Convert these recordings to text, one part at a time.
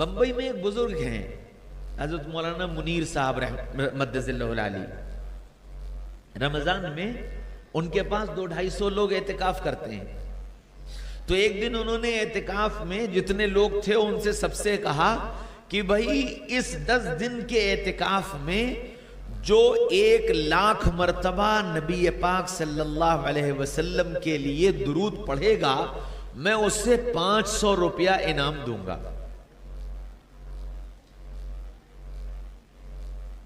بمبئی میں ایک بزرگ ہیں حضرت مولانا منیر صاحب مدث اللہ العالی، رمضان میں ان کے پاس 200-250 لوگ اعتکاف کرتے ہیں. تو ایک دن انہوں نے اعتکاف میں جتنے لوگ تھے ان سے سب سے کہا کہ بھائی اس 10 دن کے اعتکاف میں جو 1,00,000 مرتبہ نبی پاک صلی اللہ علیہ وسلم کے لیے درود پڑھے گا میں اس سے 500 روپیہ انعام دوں گا.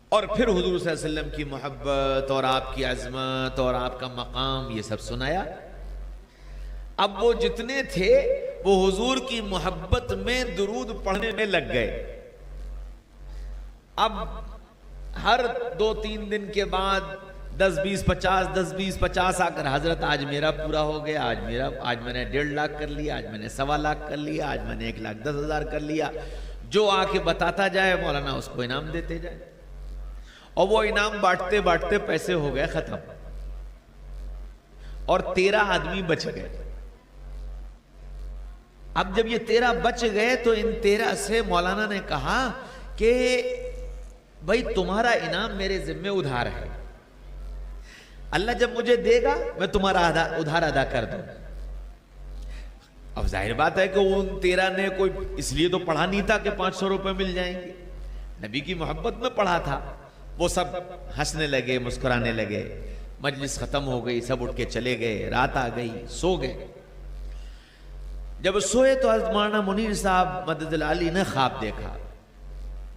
اور پھر حضور صلی اللہ علیہ وسلم کی محبت اور آپ کی عظمت اور آپ کا مقام یہ سب سنایا. اب وہ جتنے تھے وہ حضور کی محبت میں درود پڑھنے میں لگ گئے. اب ہر 2-3 دن کے بعد 10-20-50 آ کر حضرت آج میرا پورا ہو گیا، آج میں نے 1.5 لاکھ کر لیا، آج میں نے 1.25 لاکھ کر لیا، آج میں نے 1,10,000 کر لیا. جو آ کے بتاتا جائے مولانا اس کو انعام دیتے جائے. اور وہ انعام بانٹتے بانٹتے پیسے ہو گئے ختم اور 13 آدمی بچ گئے. اب جب یہ 13 بچ گئے تو ان 13 سے مولانا نے کہا کہ بھائی تمہارا انعام میرے ذمہ ادھار ہے، اللہ جب مجھے دے گا میں تمہارا ادھار ادا کر دوں. اب ظاہر بات ہے کہ ان 13 نے کوئی اس لیے تو پڑھا نہیں تھا کہ 500 روپے مل جائیں گے، نبی کی محبت میں پڑھا تھا. وہ سب ہنسنے لگے، مسکرانے لگے. مجلس ختم ہو گئی، سب اٹھ کے چلے گئے. رات آ گئی، سو گئے. جب سوئے تو حضرت مولانا منیر صاحب مدد العالی نے خواب دیکھا.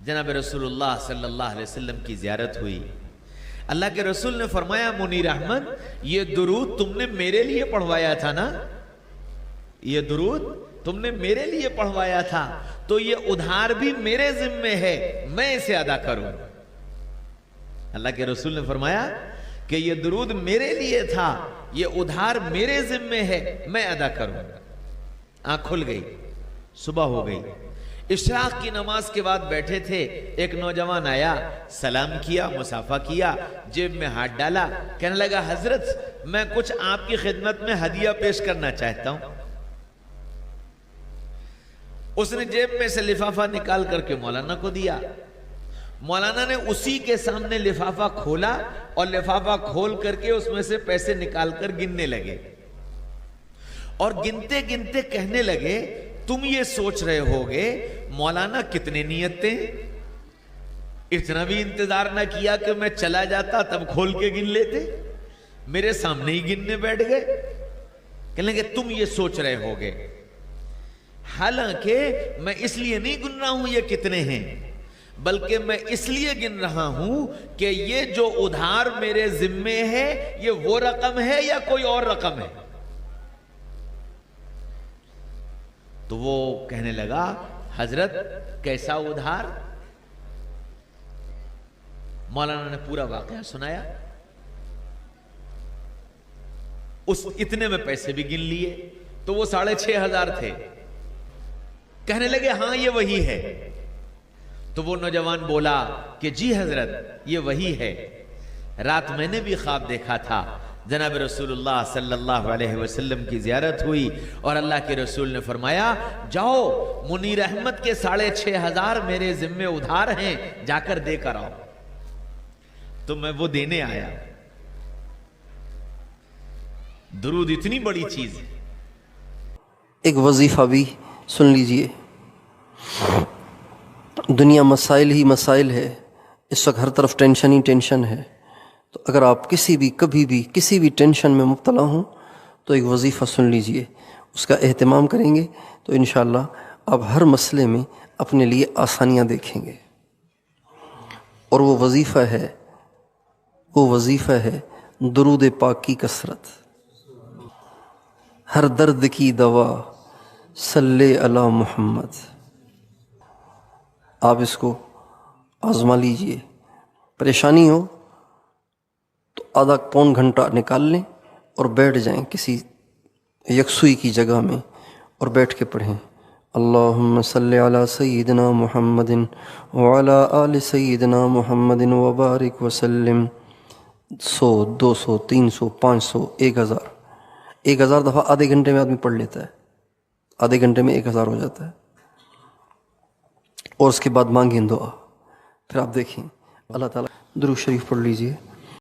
جناب رسول اللہ صلی اللہ علیہ وسلم کی زیارت ہوئی. اللہ کے رسول نے فرمایا منیر احمد یہ درود تم نے میرے لیے پڑھوایا تھا نا، یہ درود تم نے میرے لیے پڑھوایا تھا تو یہ ادھار بھی میرے ذمے ہے، میں اسے ادا کروں. اللہ کے رسول نے فرمایا کہ یہ درود میرے لیے تھا، یہ ادھار میرے ذمے ہے، میں ادا کروں. آنکھ کھل گئی، صبح ہو گئی. اشراق کی نماز کے بعد بیٹھے تھے، ایک نوجوان آیا، سلام کیا، مصافحہ کیا، جیب میں ہاتھ ڈالا، کہنے لگا حضرت میں کچھ آپ کی خدمت میں ہدیہ پیش کرنا چاہتا ہوں. اس نے جیب میں سے لفافہ نکال کر کے مولانا کو دیا. مولانا نے اسی کے سامنے لفافہ کھولا اور لفافہ کھول کر کے اس میں سے پیسے نکال کر گننے لگے. اور گنتے گنتے کہنے لگے تم یہ سوچ رہے ہوگے مولانا کتنے نیتیں، اتنا بھی انتظار نہ کیا کہ میں چلا جاتا تب کھول کے گن لیتے، میرے سامنے ہی گننے بیٹھ گئے. کہنے لگے تم یہ سوچ رہے ہوگے، حالانکہ میں اس لیے نہیں گن رہا ہوں یہ کتنے ہیں، بلکہ میں اس لیے گن رہا ہوں کہ یہ جو ادھار میرے ذمے ہے یہ وہ رقم ہے یا کوئی اور رقم ہے. تو وہ کہنے لگا حضرت کیسا ادھار؟ مولانا نے پورا واقعہ سنایا. اس اتنے میں پیسے بھی گن لیے تو وہ 6,500 تھے. کہنے لگے ہاں یہ وہی ہے. تو وہ نوجوان بولا کہ جی حضرت یہ وہی ہے، رات میں نے بھی خواب دیکھا تھا، جناب رسول اللہ صلی اللہ علیہ وسلم کی زیارت ہوئی اور اللہ کے رسول نے فرمایا جاؤ منیر احمد کے 6,500 میرے ذمے ادھار ہیں، جا کر دے کر آؤ. تو میں وہ دینے آیا. درود اتنی بڑی چیز ہے. ایک وظیفہ بھی سن لیجئے. دنیا مسائل ہی مسائل ہے، اس وقت ہر طرف ٹینشن ہی ٹینشن ہے. تو اگر آپ کبھی بھی کسی بھی ٹینشن میں مبتلا ہوں تو ایک وظیفہ سن لیجئے، اس کا اہتمام کریں گے تو انشاءاللہ آپ ہر مسئلے میں اپنے لیے آسانیاں دیکھیں گے. اور وہ وظیفہ ہے درود پاک کی کثرت. ہر درد کی دوا صلی علی محمد. آپ اس کو آزما لیجئے. پریشانی ہو تو آدھا پون گھنٹہ نکال لیں اور بیٹھ جائیں کسی یکسوئی کی جگہ میں اور بیٹھ کے پڑھیں اللہم صلی علی سیدنا محمد وعلی آل سیدنا محمد وبارک وسلم. 100 200 300 500 1000 دفعہ آدھے گھنٹے میں آدمی پڑھ لیتا ہے. آدھے گھنٹے میں 1000 ہو جاتا ہے. اور اس کے بعد مانگیں دعا. پھر آپ دیکھیں اللہ تعالیٰ. درود شریف پڑھ لیجئے.